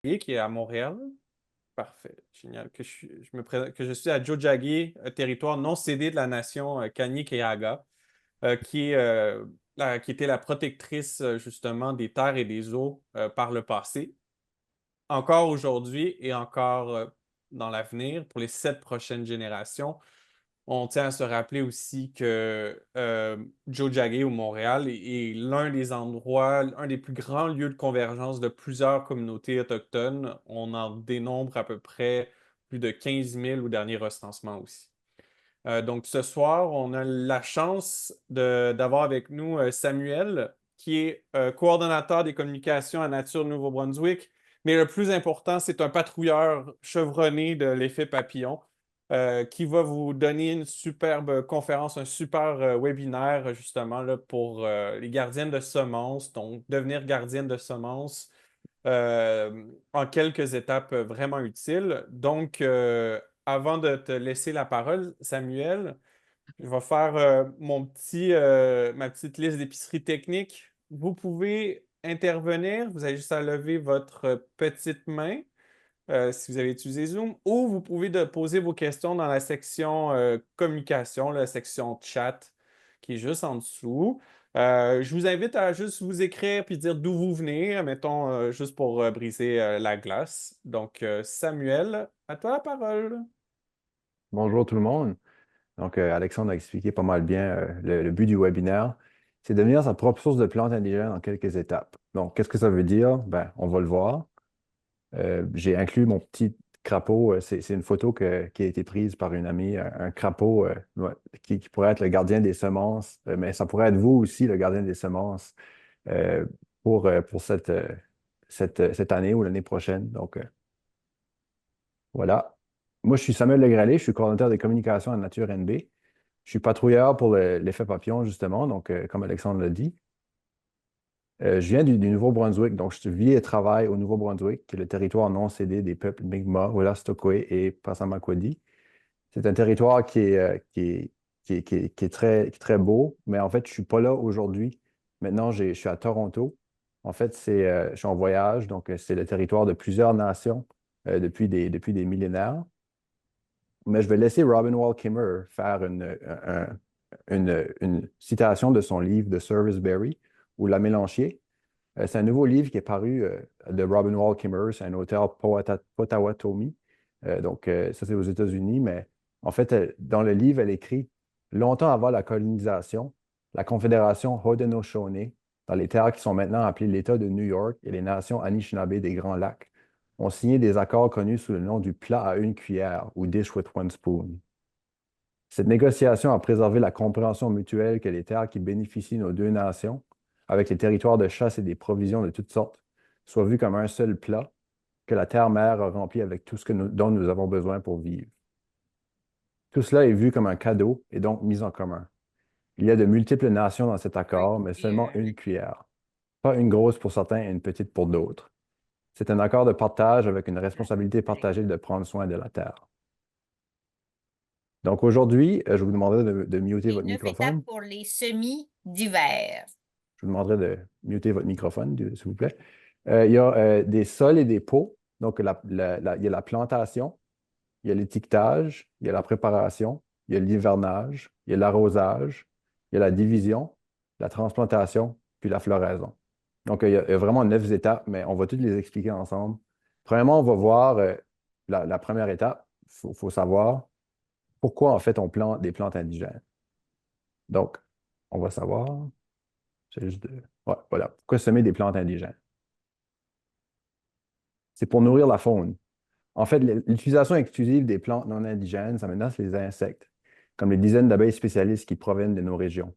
qui est à Montréal. Parfait, génial. Que je suis à Tiohtià:ke, un territoire non cédé de la nation Kanien'kehá:ka, qui était la protectrice justement des terres et des eaux par le passé, encore aujourd'hui et encore dans l'avenir pour les 7 prochaines générations. On tient à se rappeler aussi que Tiohtià:ke ou Montréal est l'un des endroits, un des plus grands lieux de convergence de plusieurs communautés autochtones. On en dénombre à peu près plus de 15 000 au dernier recensement aussi. Donc ce soir, on a la chance d'avoir avec nous Samuel, qui est coordonnateur des communications à Nature Nouveau-Brunswick. Mais le plus important, c'est un patrouilleur chevronné de l'effet papillon qui va vous donner une superbe conférence, un super webinaire justement là, pour les gardiennes de semences, donc devenir gardienne de semences en quelques étapes vraiment utiles. Donc, avant de te laisser la parole, Samuel, je vais faire ma petite liste d'épicerie technique. Vous pouvez intervenir, vous avez juste à lever votre petite main si vous avez utilisé Zoom, ou vous pouvez poser vos questions dans la section communication, la section chat qui est juste en dessous. Je vous invite à juste vous écrire puis dire d'où vous venez, mettons, juste pour briser la glace. Donc, Samuel, à toi la parole. Bonjour tout le monde. Donc, Alexandre a expliqué pas mal bien le but du webinaire. C'est devenir sa propre source de plantes indigènes en quelques étapes. Donc, qu'est-ce que ça veut dire? Ben, on va le voir. J'ai inclus mon petit crapaud. C'est une photo qui a été prise par une amie, un crapaud ouais, qui pourrait être le gardien des semences, mais ça pourrait être vous aussi, le gardien des semences, euh, pour cette année ou l'année prochaine. Donc, voilà. Moi, je suis Samuel Legrallé, je suis coordonnateur des communications à Nature NB. Je suis patrouilleur pour l'effet papillon, justement, donc comme Alexandre l'a dit. Je viens du Nouveau-Brunswick, donc je vis et travaille au Nouveau-Brunswick, qui est le territoire non cédé des peuples Mi'kmaq, Wolastoqey et Passamaquoddy. C'est un territoire qui est très beau, mais en fait, je ne suis pas là aujourd'hui. Maintenant, je suis à Toronto. En fait, je suis en voyage, donc c'est le territoire de plusieurs nations depuis des millénaires. Mais je vais laisser Robin Wall Kimmerer faire une citation de son livre The Serviceberry ou La Mélancier. C'est un nouveau livre qui est paru de Robin Wall Kimmerer, c'est un auteur Potawatomi. Ça, c'est aux États-Unis, mais en fait, dans le livre, elle écrit longtemps avant la colonisation, la Confédération Haudenosaunee, dans les terres qui sont maintenant appelées l'État de New York et les nations Anishinaabe des Grands Lacs, ont signé des accords connus sous le nom du plat à une cuillère ou dish with one spoon. Cette négociation a préservé la compréhension mutuelle que les terres qui bénéficient nos deux nations, avec les territoires de chasse et des provisions de toutes sortes, soient vues comme un seul plat que la terre-mère a rempli avec tout ce dont nous avons besoin pour vivre. Tout cela est vu comme un cadeau et donc mis en commun. Il y a de multiples nations dans cet accord, mais seulement une cuillère. Pas une grosse pour certains et une petite pour d'autres. C'est un accord de partage avec une responsabilité partagée de prendre soin de la terre. Donc aujourd'hui, je vous demanderai de muter Les votre 9 étapes microphone. pour les semis d'hiver. Je vous demanderai de muter votre microphone, s'il vous plaît. Il y a des sols et des pots. Donc, il y a la plantation, il y a l'étiquetage, il y a la préparation, il y a l'hivernage, il y a l'arrosage, il y a la division, la transplantation, puis la floraison. Donc, il y a vraiment 9 étapes, mais on va toutes les expliquer ensemble. Premièrement, on va voir la première étape. Il faut savoir pourquoi, en fait, on plante des plantes indigènes. Donc, on va savoir. C'est juste de... Ouais, voilà. Pourquoi semer des plantes indigènes? C'est pour nourrir la faune. En fait, l'utilisation exclusive des plantes non indigènes, ça menace les insectes, comme les dizaines d'abeilles spécialistes qui proviennent de nos régions.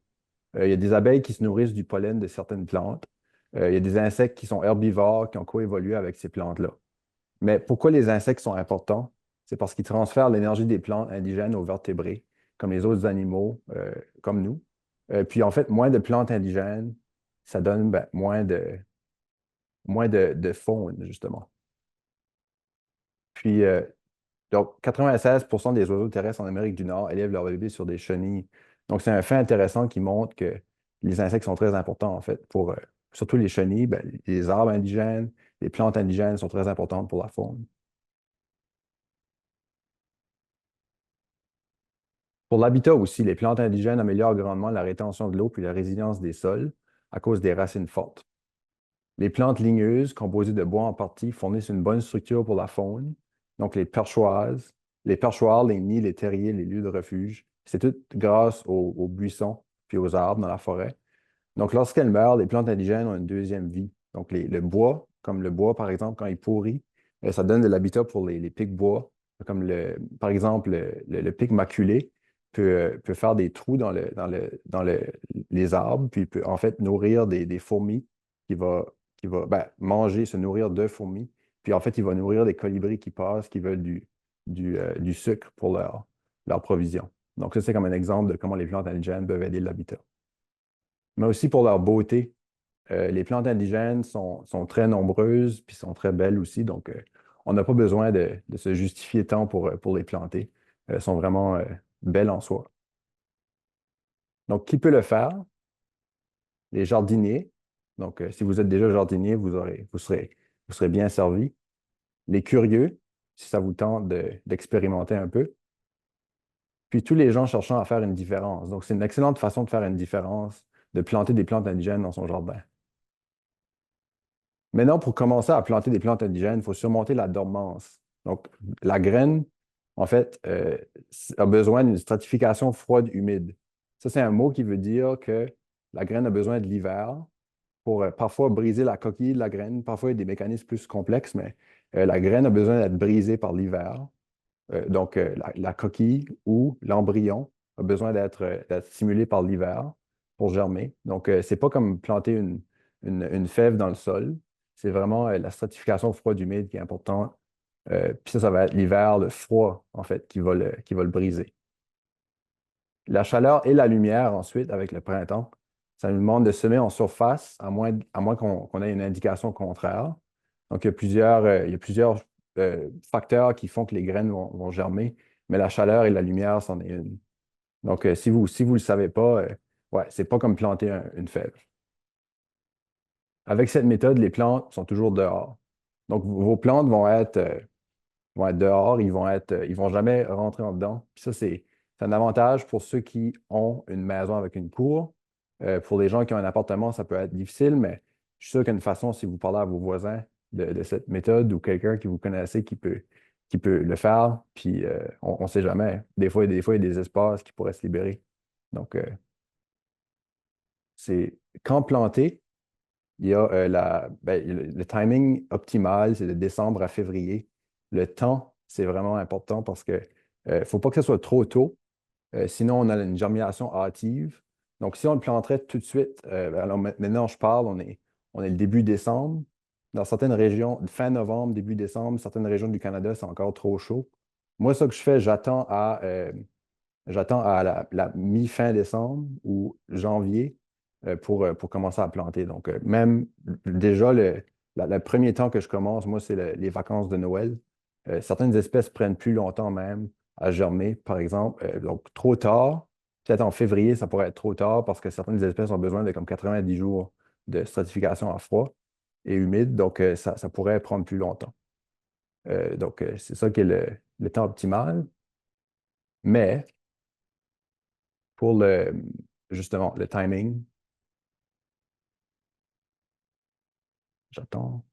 Il y a des abeilles qui se nourrissent du pollen de certaines plantes. Il y a des insectes qui sont herbivores, qui ont coévolué avec ces plantes-là. Mais pourquoi les insectes sont importants? C'est parce qu'ils transfèrent l'énergie des plantes indigènes aux vertébrés, comme les autres animaux, comme nous. Puis en fait, moins de plantes indigènes, ça donne moins de faune, justement. Puis, donc, 96% des oiseaux terrestres en Amérique du Nord élèvent leurs bébés sur des chenilles. Donc, c'est un fait intéressant qui montre que les insectes sont très importants, en fait, pour surtout les chenilles, ben, les arbres indigènes, les plantes indigènes sont très importantes pour la faune. Pour l'habitat aussi, les plantes indigènes améliorent grandement la rétention de l'eau puis la résilience des sols à cause des racines fortes. Les plantes ligneuses, composées de bois en partie, fournissent une bonne structure pour la faune. Donc, les perchoirs, les nids, les terriers, les lieux de refuge, c'est tout grâce aux buissons puis aux arbres dans la forêt. Donc, lorsqu'elles meurent, les plantes indigènes ont une deuxième vie. Donc, le bois, comme le bois, par exemple, quand il pourrit, ça donne de l'habitat pour les pics-bois. Comme par exemple, le pic maculé peut faire des trous dans les arbres, puis peut en fait nourrir des fourmis qui va manger, se nourrir de fourmis. Puis en fait, il va nourrir des colibris qui passent, qui veulent du sucre pour leur provision. Donc, ça, c'est comme un exemple de comment les plantes indigènes peuvent aider l'habitat. Mais aussi pour leur beauté. Les plantes indigènes sont très nombreuses, puis sont très belles aussi. Donc, on n'a pas besoin de se justifier tant pour les planter. Elles sont vraiment belles en soi. Donc, qui peut le faire? Les jardiniers. Donc, si vous êtes déjà jardinier, vous serez bien servi. Les curieux, si ça vous tente d'expérimenter un peu. Puis tous les gens cherchant à faire une différence. Donc, c'est une excellente façon de faire une différence, de planter des plantes indigènes dans son jardin. Maintenant, pour commencer à planter des plantes indigènes, il faut surmonter la dormance. Donc, la graine, en fait, a besoin d'une stratification froide-humide. Ça, c'est un mot qui veut dire que la graine a besoin de l'hiver pour parfois briser la coquille de la graine. Parfois, il y a des mécanismes plus complexes, mais la graine a besoin d'être brisée par l'hiver. Donc, la coquille ou l'embryon a besoin d'être stimulé par l'hiver pour germer. Donc, ce n'est pas comme planter une fève dans le sol. C'est vraiment la stratification froide-humide qui est importante. Puis ça va être l'hiver, le froid, en fait, qui va le briser. La chaleur et la lumière, ensuite, avec le printemps, ça nous demande de semer en surface, à moins qu'on ait une indication contraire. Donc, il y a plusieurs facteurs qui font que les graines vont germer, mais la chaleur et la lumière, c'en est une. Donc, si vous ne le savez pas, ouais, c'est pas comme planter une fève. Avec cette méthode, les plantes sont toujours dehors. Donc, vos plantes vont être dehors, ils vont jamais rentrer en dedans. Puis ça, c'est un avantage pour ceux qui ont une maison avec une cour. Pour les gens qui ont un appartement, ça peut être difficile, mais je suis sûr qu'il y a une façon, si vous parlez à vos voisins de cette méthode ou quelqu'un que vous connaissez qui peut le faire, puis on ne sait jamais. Des fois, il y a des espaces qui pourraient se libérer. Donc, c'est quand planter, il y a le timing optimal, c'est de décembre à février. Le temps, c'est vraiment important parce que ne faut pas que ce soit trop tôt. Sinon, on a une germination hâtive. Donc, si on le planterait tout de suite, alors maintenant, je parle, on est le début décembre. Dans certaines régions, fin novembre, début décembre, certaines régions du Canada, c'est encore trop chaud. Moi, ce que je fais, j'attends à la mi-fin décembre ou janvier pour commencer à planter. Donc, même déjà, le premier temps que je commence, moi, c'est les vacances de Noël. Certaines espèces prennent plus longtemps même à germer, par exemple. Donc, trop tard, peut-être en février, ça pourrait être trop tard parce que certaines espèces ont besoin de comme 90 jours de stratification à froid et humide. Donc, ça pourrait prendre plus longtemps. Donc, c'est ça qui est le temps optimal. Mais pour justement le timing, j'attends.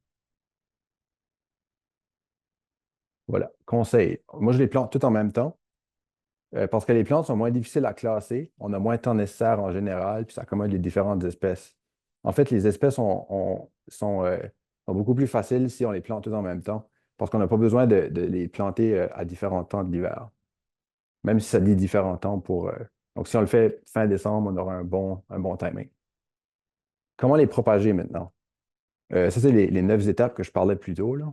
Voilà. Conseil. Moi, je les plante tout en même temps parce que les plantes sont moins difficiles à classer. On a moins de temps nécessaire en général, puis ça accommode les différentes espèces. En fait, les espèces sont beaucoup plus faciles si on les plante tout en même temps parce qu'on n'a pas besoin de les planter à différents temps de l'hiver. Même si ça dit différents temps donc, si on le fait fin décembre, on aura un bon timing. Comment les propager maintenant? Ça, c'est les 9 étapes que je parlais plus tôt, là.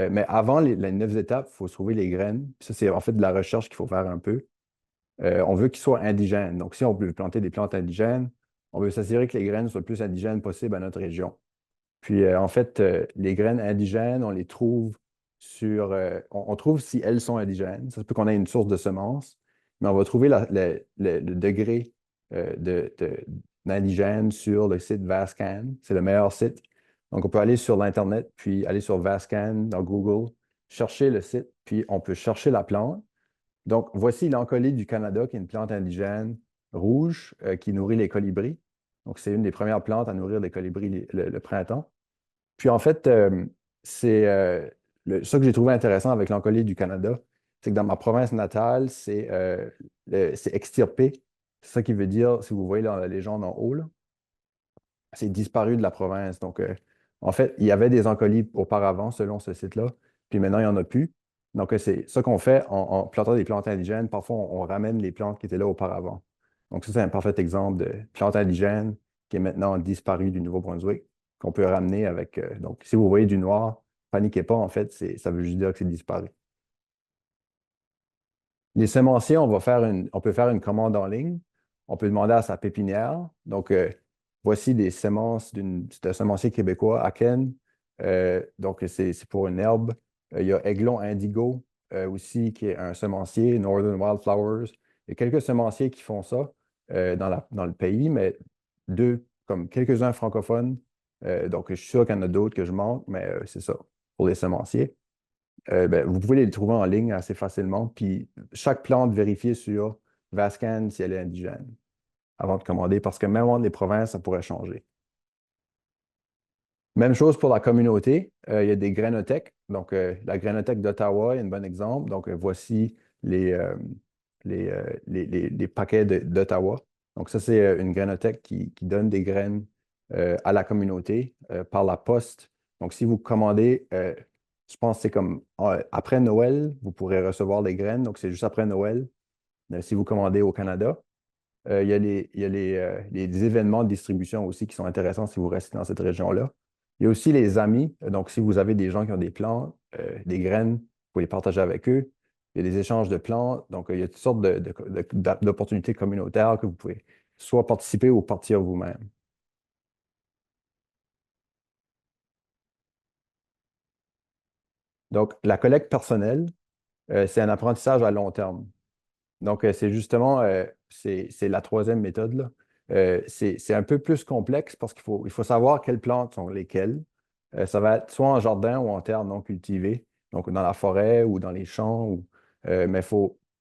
Mais avant les 9 étapes, il faut trouver les graines. Ça, c'est en fait de la recherche qu'il faut faire un peu. On veut qu'ils soient indigènes. Donc, si on veut planter des plantes indigènes, on veut s'assurer que les graines soient le plus indigènes possible à notre région. Puis, en fait, les graines indigènes, on les trouve on trouve si elles sont indigènes. Ça se peut qu'on ait une source de semences, mais on va trouver le degré d'indigène sur le site VASCAN. C'est le meilleur site Donc, on peut aller sur l'Internet, puis aller sur VASCAN dans Google, chercher le site, puis on peut chercher la plante. Donc, voici l'encolée du Canada, qui est une plante indigène rouge qui nourrit les colibris. Donc, c'est une des premières plantes à nourrir les colibris le printemps. Puis, en fait, c'est ça que j'ai trouvé intéressant avec l'encolée du Canada, c'est que dans ma province natale, c'est extirpé. C'est ça qui veut dire, si vous voyez dans la légende en haut, là, c'est disparu de la province. Donc, en fait, il y avait des encolies auparavant, selon ce site-là, puis maintenant, il n'y en a plus. Donc, c'est ça qu'on fait en plantant des plantes indigènes. Parfois, on ramène les plantes qui étaient là auparavant. Donc, ça, c'est un parfait exemple de plante indigène qui est maintenant disparue du Nouveau-Brunswick, qu'on peut ramener avec. Donc, si vous voyez du noir, paniquez pas, en fait, ça veut juste dire que c'est disparu. Les semenciers, on peut faire une commande en ligne. On peut demander à sa pépinière. Donc, voici des semences d'un semencier québécois, Aken. Donc, c'est pour une herbe. Il y a Aiglon Indigo aussi, qui est un semencier, Northern Wildflowers. Il y a quelques semenciers qui font ça dans le pays, mais comme quelques-uns francophones. Donc, je suis sûr qu'il y en a d'autres que je manque, mais c'est ça pour les semenciers. Ben, vous pouvez les trouver en ligne assez facilement. Puis chaque plante, vérifiez sur Vascan si elle est indigène avant de commander, parce que même entre les provinces, ça pourrait changer. Même chose pour la communauté. Il y a des grainothèques. Donc, la grainothèque d'Ottawa est un bon exemple. Donc, voici les paquets d'Ottawa. Donc, ça, c'est une grainothèque qui donne des graines à la communauté par la poste. Donc, si vous commandez, je pense que c'est comme après Noël, vous pourrez recevoir les graines. Donc, c'est juste après Noël, si vous commandez au Canada. Il y a les événements de distribution aussi qui sont intéressants si vous restez dans cette région-là. Il y a aussi les amis. Donc, si vous avez des gens qui ont des plantes, des graines, vous pouvez les partager avec eux. Il y a des échanges de plantes. Donc, il y a toutes sortes d'opportunités communautaires que vous pouvez soit participer ou partir vous-même. Donc, la collecte personnelle, c'est un apprentissage à long terme. Donc, c'est justement, c'est la troisième méthode, là. C'est un peu plus complexe parce qu'il faut savoir quelles plantes sont lesquelles. Ça va être soit en jardin ou en terre non cultivée, donc dans la forêt ou dans les champs. Mais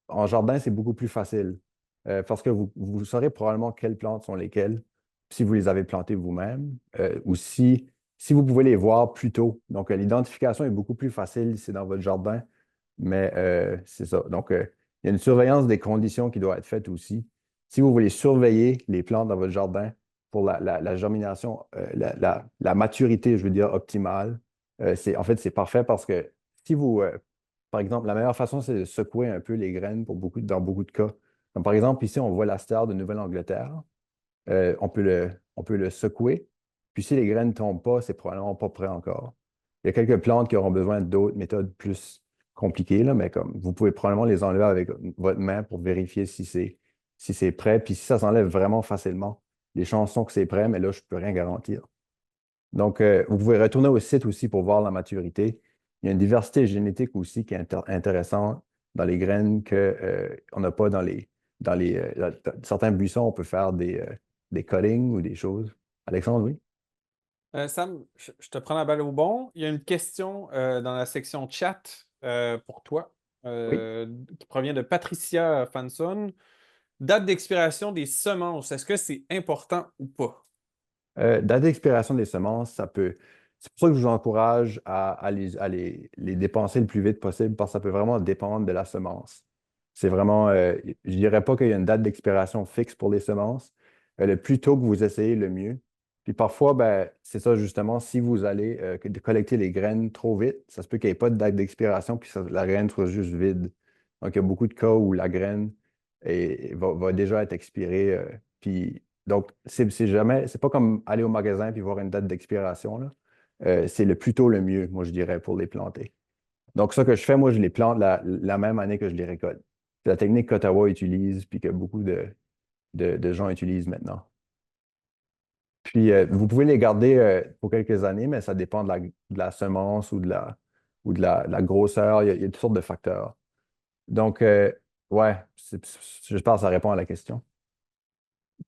en jardin, c'est beaucoup plus facile parce que vous saurez probablement quelles plantes sont lesquelles si vous les avez plantées vous-même ou si vous pouvez les voir plus tôt. Donc, l'identification est beaucoup plus facile si c'est dans votre jardin, mais c'est ça. Donc, il y a une surveillance des conditions qui doit être faite aussi. Si vous voulez surveiller les plantes dans votre jardin pour la germination, la maturité, je veux dire, optimale, en fait, c'est parfait parce que si vous, par exemple, la meilleure façon, c'est de secouer un peu les graines dans beaucoup de cas. Comme par exemple, ici, on voit l'aster de Nouvelle-Angleterre. On peut le secouer. Puis si les graines ne tombent pas, c'est probablement pas prêt encore. Il y a quelques plantes qui auront besoin d'autres méthodes plus compliquées, là, mais comme vous pouvez probablement les enlever avec votre main pour vérifier si c'est prêt. Puis si ça s'enlève vraiment facilement, les chances sont que c'est prêt, mais là, je ne peux rien garantir. Donc, vous pouvez retourner au site aussi pour voir la maturité. Il y a une diversité génétique aussi qui est intéressante dans les graines qu'on n'a pas dans certains buissons, on peut faire des cuttings ou des choses. Alexandre, oui? Sam, je te prends la balle au bon. Il y a une question dans la section chat pour toi Oui. qui provient de Patricia Fanson. Date d'expiration des semences, est-ce que c'est important ou pas? Date d'expiration des semences, ça peut. C'est pour ça que je vous encourage à les dépenser le plus vite possible parce que ça peut vraiment dépendre de la semence. C'est vraiment, je ne dirais pas qu'il y a une date d'expiration fixe pour les semences. Le plus tôt que vous essayez, le mieux. Puis parfois, ben, c'est ça justement, si vous allez collecter les graines trop vite, ça se peut qu'il n'y ait pas de date d'expiration puis la graine soit juste vide. Donc, il y a beaucoup de cas où la graine va déjà être expirée. Puis donc, c'est pas comme aller au magasin puis voir une date d'expiration, là. C'est le plus tôt le mieux, moi, je dirais, pour les planter. Donc, ce que je fais, moi, je les plante la même année que je les récolte. C'est la technique qu'Ottawa utilise puis que beaucoup de gens utilisent maintenant. Puis, vous pouvez les garder pour quelques années, mais ça dépend de la semence ou de la grosseur. Il y a toutes sortes de facteurs. Donc, ouais, j'espère que ça répond à la question.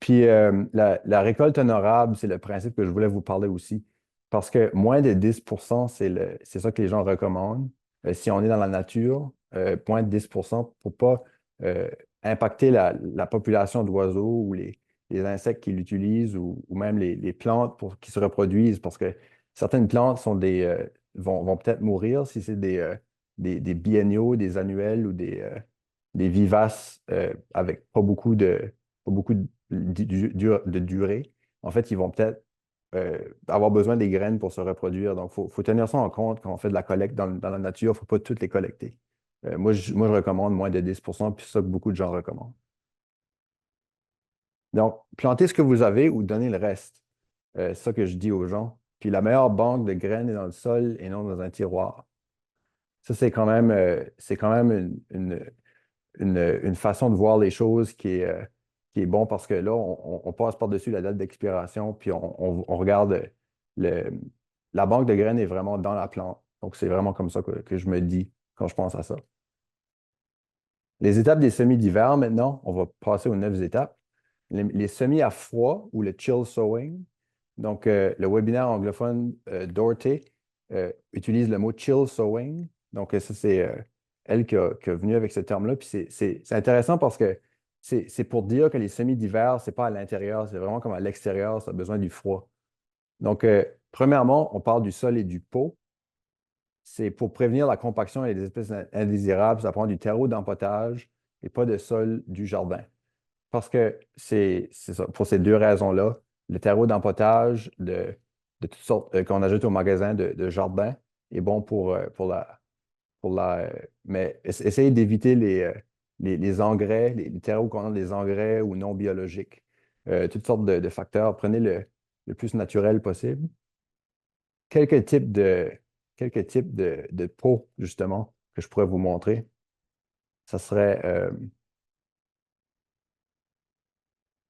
Puis la récolte honorable, c'est le principe que je voulais vous parler aussi. Parce que moins de 10%, c'est ça que les gens recommandent. Si on est dans la nature, moins de 10% pour ne pas euh, impacter la population d'oiseaux ou les insectes qui l'utilisent ou même les plantes qui se reproduisent. Parce que certaines plantes vont peut-être mourir si c'est des bienniaux, des annuels ou des vivaces avec pas beaucoup de durée. En fait, ils vont peut-être avoir besoin des graines pour se reproduire. Donc, faut tenir ça en compte quand on fait de la collecte dans la nature. Il ne faut pas toutes les collecter. Moi, je recommande moins de 10%, puis c'est ça que beaucoup de gens recommandent. Donc, plantez ce que vous avez ou donnez le reste. C'est ça que je dis aux gens. Puis la meilleure banque de graines est dans le sol et non dans un tiroir. Ça, c'est quand même une façon de voir les choses qui est bon parce que là, on passe par-dessus la date d'expiration, puis on regarde le, la banque de graines est vraiment dans la plante. Donc, c'est vraiment comme ça que je me dis quand je pense à ça. Les étapes des semis d'hiver, maintenant, on va passer aux 9 étapes. Les semis à froid ou le chill sowing. Donc, le webinaire anglophone Dorothy utilise le mot chill sowing. Donc, ça, c'est elle qui a venu avec ce terme-là. Puis c'est intéressant parce que c'est pour dire que les semis d'hiver, c'est pas à l'intérieur, c'est vraiment comme à l'extérieur, ça a besoin du froid. Donc, premièrement, on parle du sol et du pot. C'est pour prévenir la compaction et les espèces indésirables, ça prend du terreau d'empotage et pas de sol du jardin. Parce que c'est ça, pour ces deux raisons-là, le terreau d'empotage de toutes sortes qu'on ajoute au magasin de jardin est bon mais essayez d'éviter les engrais, les terreaux qu'on a des engrais ou non biologiques. Toutes sortes de facteurs. Prenez le plus naturel possible. Quelques types de, quelques types de pots, justement, que je pourrais vous montrer. Ça serait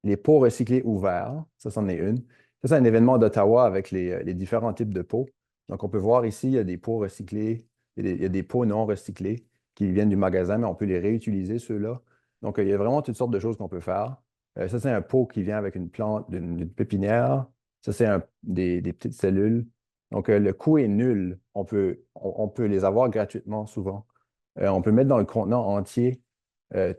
les pots recyclés ouverts. Ça, c'en est une. Ça, c'est un événement d'Ottawa avec les différents types de pots. Donc, on peut voir ici, il y a des pots recyclés, il y a des pots non recyclés qui viennent du magasin, mais on peut les réutiliser, ceux-là. Donc, il y a vraiment toutes sortes de choses qu'on peut faire. Ça, c'est un pot qui vient avec une plante, d'une pépinière. Ça, c'est des petites cellules. Donc, le coût est nul. On peut les avoir gratuitement souvent. On peut mettre dans le contenant entier euh,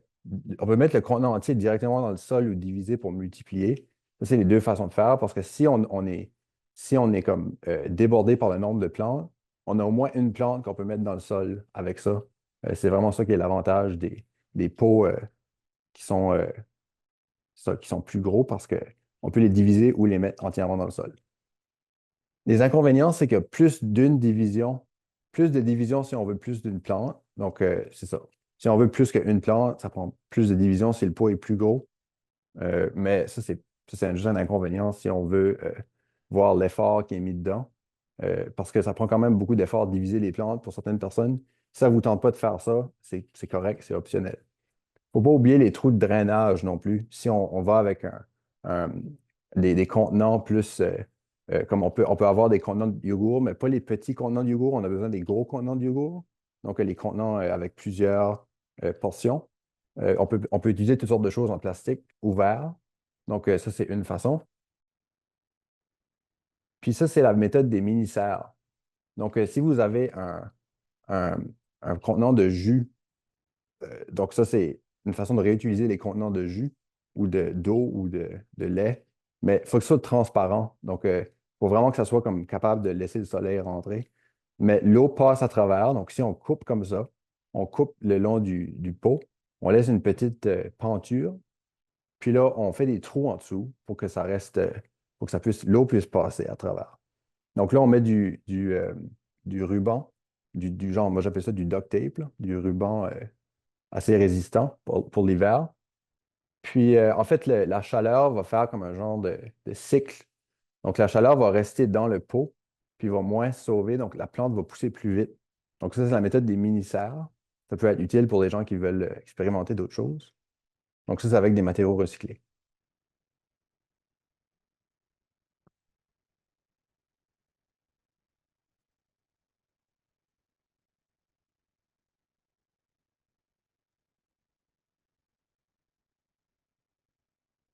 on peut mettre le contenant entier directement dans le sol ou diviser pour multiplier. Ça, c'est les deux façons de faire parce que si on est comme débordé par le nombre de plantes, on a au moins une plante qu'on peut mettre dans le sol avec ça. C'est vraiment ça qui est l'avantage des pots qui sont plus gros parce qu'on peut les diviser ou les mettre entièrement dans le sol. Les inconvénients, c'est qu'il y a plus de divisions si on veut plus d'une plante. Donc, c'est ça. Si on veut plus qu'une plante, ça prend plus de divisions si le pot est plus gros. Mais ça, c'est juste un inconvénient si on veut voir l'effort qui est mis dedans. Parce que ça prend quand même beaucoup d'efforts de diviser les plantes pour certaines personnes. Si ça ne vous tente pas de faire ça, c'est correct, c'est optionnel. Il ne faut pas oublier les trous de drainage non plus. Si on va avec un- des contenants plus, comme on peut avoir des contenants de yogourt, mais pas les petits contenants de yogourt, on a besoin des gros contenants de yogourt. Donc, les contenants avec plusieurs portions. On peut utiliser toutes sortes de choses en plastique ouvert. Donc, ça, c'est une façon. Puis ça, c'est la méthode des mini-serres. Donc, si vous avez un, un contenant de jus. Donc, ça, c'est une façon de réutiliser les contenants de jus ou d'eau ou de lait. Mais il faut que ce soit transparent. Donc, il faut vraiment que ça soit comme capable de laisser le soleil rentrer. Mais l'eau passe à travers. Donc, si on coupe comme ça, on coupe le long du pot, on laisse une petite penture. Puis là, on fait des trous en dessous pour que ça reste, pour que l'eau puisse passer à travers. Donc là, on met du ruban, du genre, moi j'appelle ça du duct tape, là, du ruban assez résistant pour l'hiver. Puis, en fait, la chaleur va faire comme un genre de cycle. Donc, la chaleur va rester dans le pot, puis va moins se sauver. Donc, la plante va pousser plus vite. Donc, ça, c'est la méthode des mini-serres. Ça peut être utile pour les gens qui veulent expérimenter d'autres choses. Donc, ça, c'est avec des matériaux recyclés.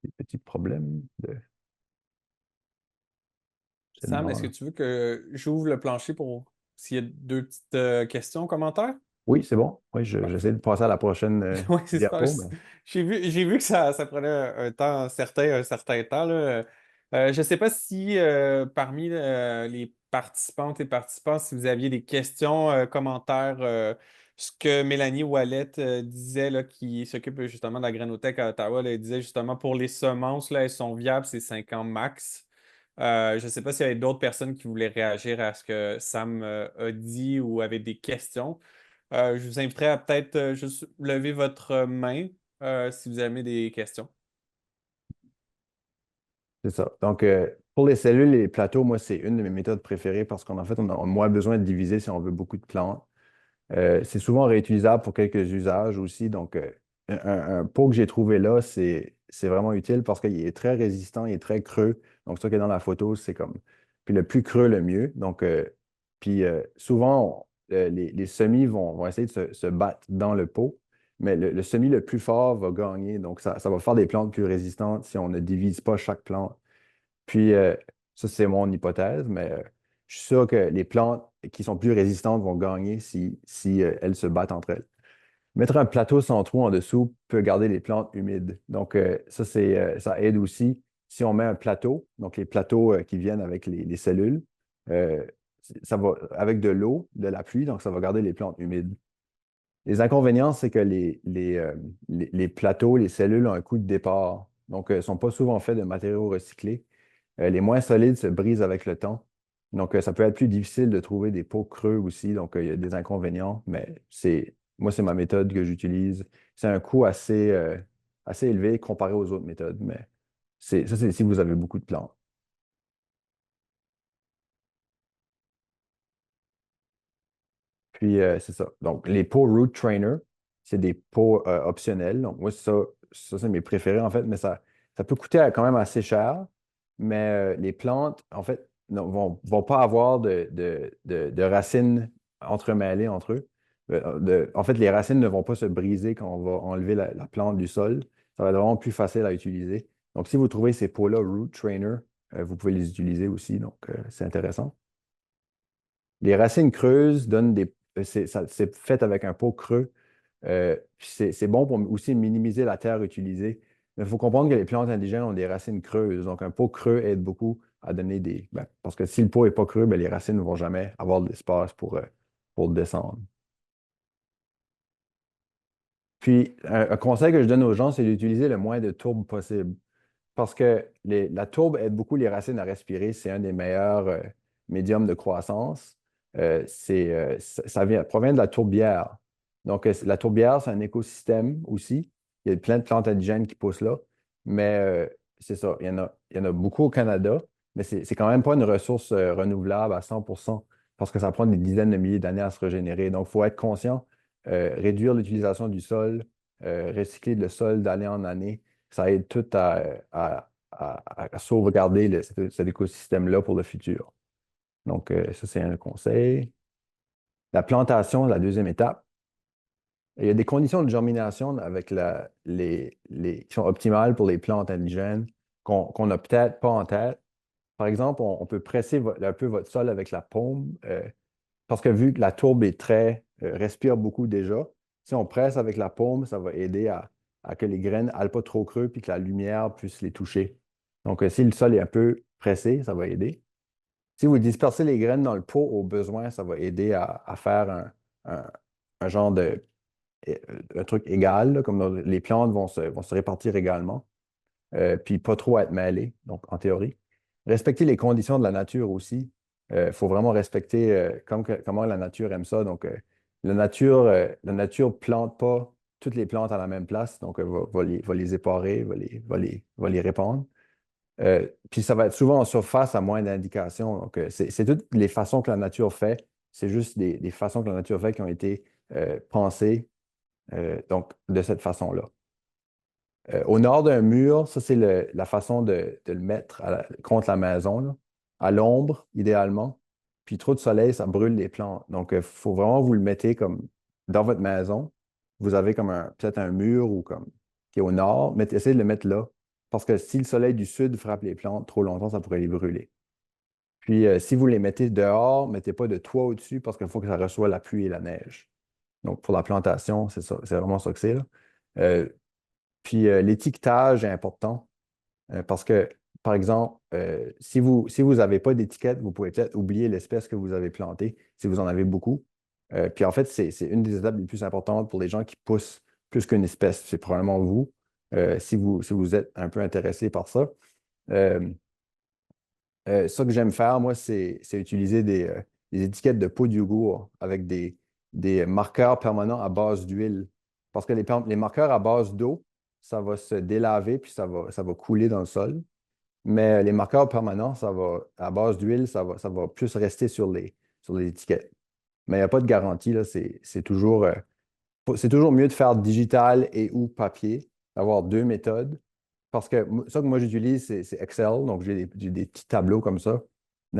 Des petits problèmes de... Sam, est-ce que Là. tu veux que j'ouvre le plancher pour s'il y a deux petites questions, commentaires? Oui, c'est bon. Oui, Parfait. j'essaie de passer à la prochaine Oui, c'est super. diapo, mais J'ai vu que ça prenait un temps certain, un certain temps, là. Je ne sais pas si parmi les participantes et participants, si vous aviez des questions, commentaires, ce que Mélanie Wallet disait, là, qui s'occupe justement de la grainothèque à Ottawa, là, elle disait justement pour les semences, là, elles sont viables, c'est 5 ans max. Je ne sais pas s'il y avait d'autres personnes qui voulaient réagir à ce que Sam a dit ou avaient des questions. Je vous inviterai à peut-être juste lever votre main si vous avez des questions. c'est ça. Donc, pour les cellules et les plateaux, moi, c'est une de mes méthodes préférées parce qu'en fait, on a moins besoin de diviser si on veut beaucoup de plantes. C'est souvent réutilisable pour quelques usages aussi. Donc, un pot que j'ai trouvé là, c'est vraiment utile parce qu'il est très résistant, il est très creux. Donc, ça qui est dans la photo, c'est comme. Puis le plus creux, le mieux. Donc, puis souvent, les semis vont essayer de se battre dans le pot, mais le semis le plus fort va gagner. Donc, ça va faire des plantes plus résistantes si on ne divise pas chaque plante. Puis, ça, c'est mon hypothèse, mais je suis sûr que les plantes qui sont plus résistantes vont gagner si elles se battent entre elles. Mettre un plateau sans trou en dessous peut garder les plantes humides. Donc, ça aide aussi si on met un plateau, donc les plateaux qui viennent avec les cellules, euh, ça va avec de l'eau, de la pluie, donc ça va garder les plantes humides. Les inconvénients, c'est que les plateaux, les cellules ont un coût de départ. Donc, ne sont pas souvent faits de matériaux recyclés. Les moins solides se brisent avec le temps. Donc, ça peut être plus difficile de trouver des pots creux aussi. Donc, il y a des inconvénients, mais moi, c'est ma méthode que j'utilise. C'est un coût assez élevé comparé aux autres méthodes, mais ça, c'est si vous avez beaucoup de plantes. Puis, c'est ça. Donc, les pots Root Trainer, c'est des pots optionnels. Donc, moi, ça c'est mes préférés, en fait, mais ça peut coûter quand même assez cher. Mais les plantes, en fait, vont pas avoir de racines entremêlées entre eux. En fait, les racines ne vont pas se briser quand on va enlever la plante du sol. Ça va être vraiment plus facile à utiliser. Donc, si vous trouvez ces pots-là Root Trainer, vous pouvez les utiliser aussi. Donc, c'est intéressant. Les racines creuses donnent des. C'est fait avec un pot creux. Puis c'est bon pour aussi minimiser la terre utilisée. Mais il faut comprendre que les plantes indigènes ont des racines creuses. Donc, un pot creux aide beaucoup à donner des. Parce que si le pot n'est pas creux, les racines ne vont jamais avoir de l'espace pour descendre. Puis, un conseil que je donne aux gens, c'est d'utiliser le moins de tourbe possible. Parce que la tourbe aide beaucoup les racines à respirer. C'est un des meilleurs médiums de croissance. Ça provient de la tourbière. Donc, la tourbière, c'est un écosystème aussi. Il y a plein de plantes indigènes qui poussent là. Mais c'est ça, il y en a beaucoup au Canada, mais c'est quand même pas une ressource renouvelable à 100% parce que ça prend des dizaines de milliers d'années à se régénérer. Donc, il faut être conscient, réduire l'utilisation du sol, recycler le sol d'année en année. Ça aide tout à sauvegarder cet écosystème-là pour le futur. Donc, ça, c'est un conseil. La plantation, la deuxième étape. Il y a des conditions de germination avec qui sont optimales pour les plantes indigènes qu'on n'a peut-être pas en tête. Par exemple, on peut presser un peu votre sol avec la paume parce que vu que la tourbe est respire beaucoup déjà, si on presse avec la paume, ça va aider à que les graines n'aillent pas trop creux puis que la lumière puisse les toucher. Donc, si le sol est un peu pressé, ça va aider. Si vous dispersez les graines dans le pot au besoin, ça va aider à faire un genre un truc égal, là, comme les plantes vont se répartir également, puis pas trop être mêlées, donc en théorie. Respecter les conditions de la nature aussi. Il faut vraiment respecter comment la nature aime ça. Donc, la nature plante pas toutes les plantes à la même place, donc va les éparer, va les répandre. Puis ça va être souvent en surface à moins d'indications. Donc, c'est toutes les façons que la nature fait. C'est juste des façons que la nature fait qui ont été pensées donc de cette façon-là. Au nord d'un mur, ça, c'est la façon de le mettre contre la maison, là, à l'ombre, idéalement. Puis trop de soleil, ça brûle les plantes. Donc, il faut vraiment vous le mettez comme dans votre maison. Vous avez comme peut-être un mur ou comme qui est au nord, mais essayez de le mettre là. Parce que si le soleil du sud frappe les plantes trop longtemps, ça pourrait les brûler. Puis, si vous les mettez dehors, ne mettez pas de toit au-dessus parce qu'il faut que ça reçoive la pluie et la neige. Donc, pour la plantation, c'est ça, c'est vraiment ça que c'est, là. Euh, Puis, l'étiquetage est important parce que, par exemple, si vous n'avez pas d'étiquette, vous pouvez peut-être oublier l'espèce que vous avez plantée si vous en avez beaucoup. Puis, en fait, c'est une des étapes les plus importantes pour les gens qui poussent plus qu'une espèce. C'est probablement vous, si vous êtes un peu intéressé par ça. Euh, Ça que j'aime faire, moi, c'est utiliser des étiquettes de peau de yogourt avec des marqueurs permanents à base d'huile. Parce que les marqueurs à base d'eau, ça va se délaver puis ça va couler dans le sol. Mais les marqueurs permanents, à base d'huile, ça va plus rester sur les étiquettes. Mais il n'y a pas de garantie, là. C'est toujours mieux de faire digital et ou papier, d'avoir deux méthodes. Parce que ça que moi j'utilise, c'est Excel. Donc, j'ai des petits tableaux comme ça.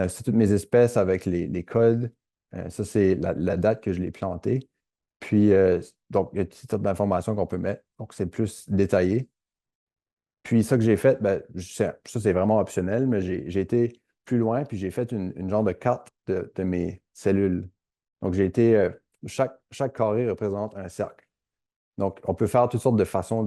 C'est toutes mes espèces avec les codes. Ça, c'est la date que je l'ai planté. Puis, donc, il y a toutes sortes d'informations qu'on peut mettre. Donc, c'est plus détaillé. Puis, ça que j'ai fait, ben, ça, c'est vraiment optionnel, mais j'ai été plus loin, puis j'ai fait une genre de carte de mes cellules. Donc, chaque carré représente un cercle. Donc, on peut faire toutes sortes de façons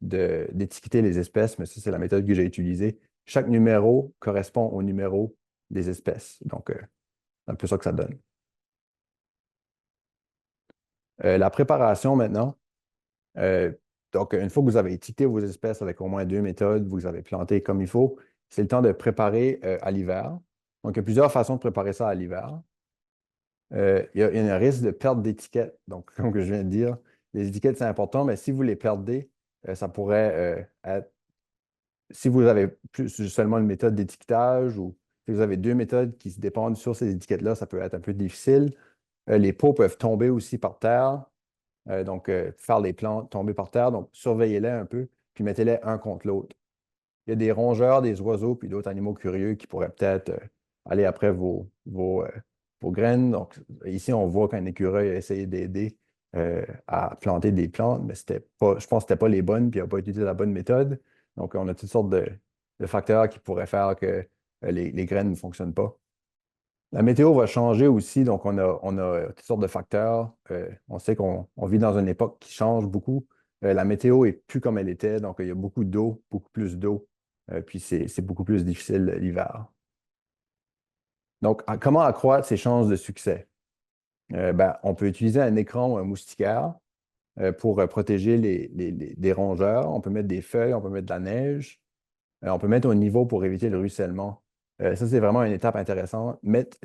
d'étiqueter les espèces, mais ça, c'est la méthode que j'ai utilisée. Chaque numéro correspond au numéro des espèces. Donc, c'est un peu ça que ça donne. La préparation maintenant. Euh, donc, une fois que vous avez étiqueté vos espèces avec au moins deux méthodes, vous avez planté comme il faut, c'est le temps de préparer à l'hiver. Donc, il y a plusieurs façons de préparer ça à l'hiver. Il y a un risque de perte d'étiquettes. Donc, comme que je viens de dire, les étiquettes, c'est important, mais si vous les perdez, ça pourrait être, si vous avez plus seulement une méthode d'étiquetage ou si vous avez deux méthodes qui se dépendent sur ces étiquettes-là, ça peut être un peu difficile. Les pots peuvent tomber aussi par terre. Donc, faire les plantes tomber par terre. Donc, surveillez-les un peu, puis mettez-les un contre l'autre. Il y a des rongeurs, des oiseaux, puis d'autres animaux curieux qui pourraient peut-être aller après vos graines. Donc, ici, on voit qu'un écureuil a essayé d'aider à planter des plantes, mais c'était pas, je pense que ce n'était pas les bonnes, puis il n'a pas utilisé la bonne méthode. Donc, on a toutes sortes de facteurs qui pourraient faire que les graines ne fonctionnent pas. La météo va changer aussi, donc on a toutes sortes de facteurs. On sait qu'on vit dans une époque qui change beaucoup. La météo est plus comme elle était, donc il y a beaucoup d'eau, beaucoup plus d'eau, puis c'est beaucoup plus difficile l'hiver. Donc, comment accroître ses chances de succès? Ben, on peut utiliser un écran ou un moustiquaire pour protéger des rongeurs. On peut mettre des feuilles, on peut mettre de la neige. On peut mettre au niveau pour éviter le ruissellement. Ça, c'est vraiment une étape intéressante. Mettre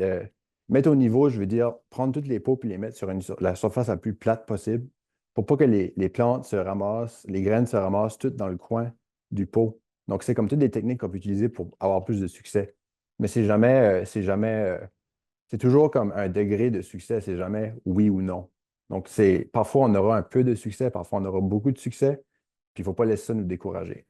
au niveau, je veux dire, prendre toutes les pots et les mettre sur la surface la plus plate possible pour pas que les plantes se ramassent, les graines se ramassent toutes dans le coin du pot. Donc, c'est comme toutes des techniques qu'on peut utiliser pour avoir plus de succès. Mais c'est toujours comme un degré de succès, c'est jamais oui ou non. Donc, parfois on aura un peu de succès, parfois on aura beaucoup de succès, puis il ne faut pas laisser ça nous décourager.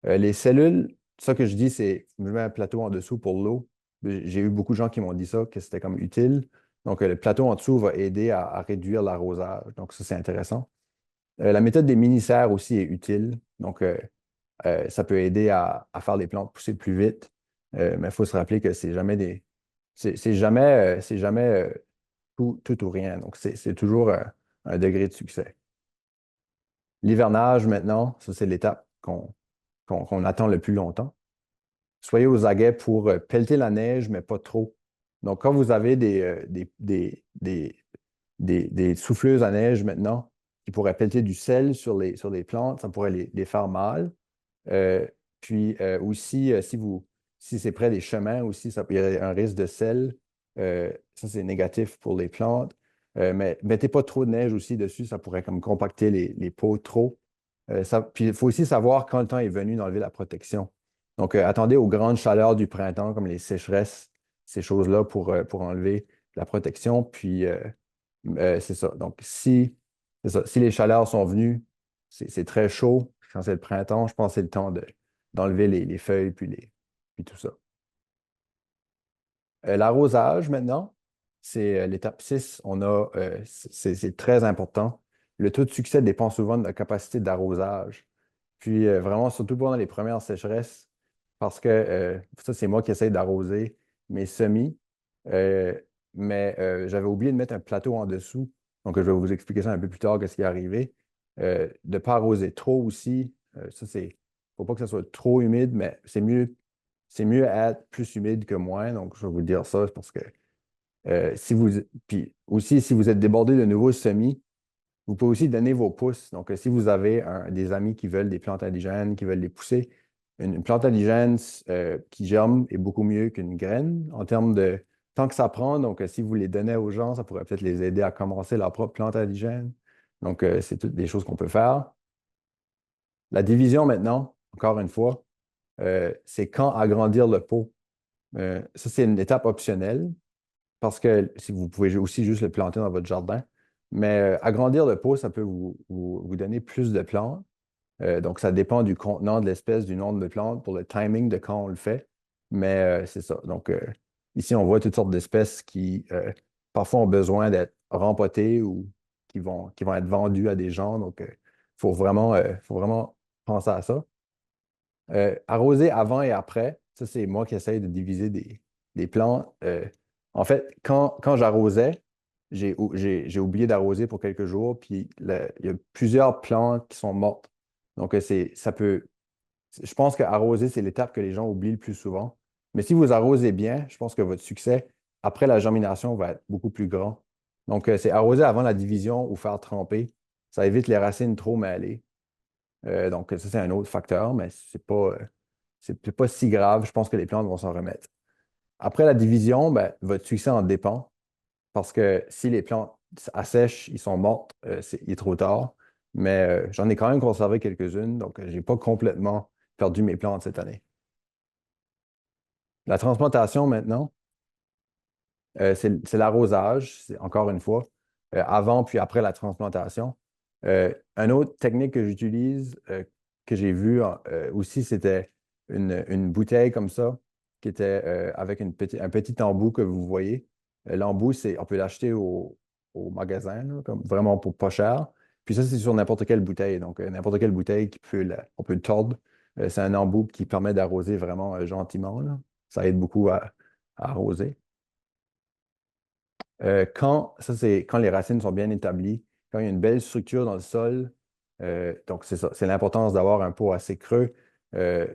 Les cellules, ça que je dis, c'est je mets un plateau en dessous pour l'eau. J'ai eu beaucoup de gens qui m'ont dit ça, que c'était comme utile. Donc, le plateau en dessous va aider à réduire l'arrosage. Donc, ça, c'est intéressant. La méthode des mini-serres aussi est utile. Donc, ça peut aider à faire les plantes pousser plus vite. Mais il faut se rappeler que c'est jamais tout ou rien. Donc, c'est toujours un degré de succès. L'hivernage, maintenant, ça, c'est l'étape qu'on attend le plus longtemps. Soyez aux aguets pour pelleter la neige, mais pas trop. Donc, quand vous avez des souffleuses à neige maintenant qui pourraient pelleter du sel sur les plantes, ça pourrait les faire mal. Puis aussi, si c'est près des chemins aussi, il y a un risque de sel. Ça, c'est négatif pour les plantes. Mais mettez pas trop de neige aussi dessus, ça pourrait comme compacter les pots trop. Puis il faut aussi savoir quand le temps est venu d'enlever la protection. Donc, attendez aux grandes chaleurs du printemps, comme les sécheresses, ces choses-là, pour enlever la protection. Puis, c'est ça. Donc, c'est ça. Si les chaleurs sont venues, c'est très chaud. Quand c'est le printemps, je pense que c'est le temps d'enlever les feuilles puis tout ça. L'arrosage, maintenant, c'est l'étape 6. C'est très important. Le taux de succès dépend souvent de la capacité d'arrosage. Puis vraiment, surtout pendant les premières sécheresses, parce que ça, c'est moi qui essaye d'arroser. mes semis, mais j'avais oublié de mettre un plateau en dessous. Donc, je vais vous expliquer ça un peu plus tard, qu'est-ce qui est arrivé. De ne pas arroser trop aussi. Ça, c'est. Il ne faut pas que ça soit trop humide, mais c'est mieux être plus humide que moins. Donc, je vais vous dire ça parce que si vous. Puis aussi, si vous êtes débordé de nouveaux semis, vous pouvez aussi donner vos pousses. Donc, si vous avez des amis qui veulent des plantes indigènes, qui veulent les pousser, une plante indigène qui germe est beaucoup mieux qu'une graine en termes de temps que ça prend. Donc, si vous les donnez aux gens, ça pourrait peut-être les aider à commencer leur propre plante indigène. Donc, c'est toutes des choses qu'on peut faire. La division maintenant, encore une fois, c'est quand agrandir le pot. Ça, c'est une étape optionnelle parce que si vous pouvez aussi juste le planter dans votre jardin. Mais agrandir le pot, ça peut vous donner plus de plantes. Donc, ça dépend du contenant de l'espèce, du nombre de plantes, pour le timing de quand on le fait. Mais c'est ça. Donc, ici, on voit toutes sortes d'espèces qui, parfois, ont besoin d'être rempotées ou qui vont être vendues à des gens. Donc, il faut vraiment penser à ça. Arroser avant et après, ça, c'est moi qui essaye de diviser des plantes. En fait, quand j'arrosais, j'ai oublié d'arroser pour quelques jours, puis il y a plusieurs plantes qui sont mortes. Donc, je pense qu'arroser, c'est l'étape que les gens oublient le plus souvent. Mais si vous arrosez bien, je pense que votre succès après la germination va être beaucoup plus grand. Donc, c'est arroser avant la division ou faire tremper. Ça évite les racines trop mêlées. Donc, ça, c'est un autre facteur, mais c'est pas si grave. Je pense que les plantes vont s'en remettre. Après la division, ben, votre succès en dépend. Parce que si les plantes assèchent, ils sont mortes, il est trop tard. Mais j'en ai quand même conservé quelques-unes, donc je n'ai pas complètement perdu mes plantes cette année. La transplantation maintenant, c'est l'arrosage, c'est encore une fois, avant puis après la transplantation. Une autre technique que j'utilise, que j'ai vue aussi, c'était une bouteille comme ça, qui était avec un petit embout que vous voyez. L'embout, on peut l'acheter au magasin, là, comme vraiment pour pas cher. Puis ça, c'est sur n'importe quelle bouteille. Donc, n'importe quelle bouteille on peut le tordre. C'est un embout qui permet d'arroser vraiment gentiment, là. Ça aide beaucoup à arroser. Ça, c'est quand les racines sont bien établies, quand il y a une belle structure dans le sol. Donc, c'est ça, c'est l'importance d'avoir un pot assez creux. Euh,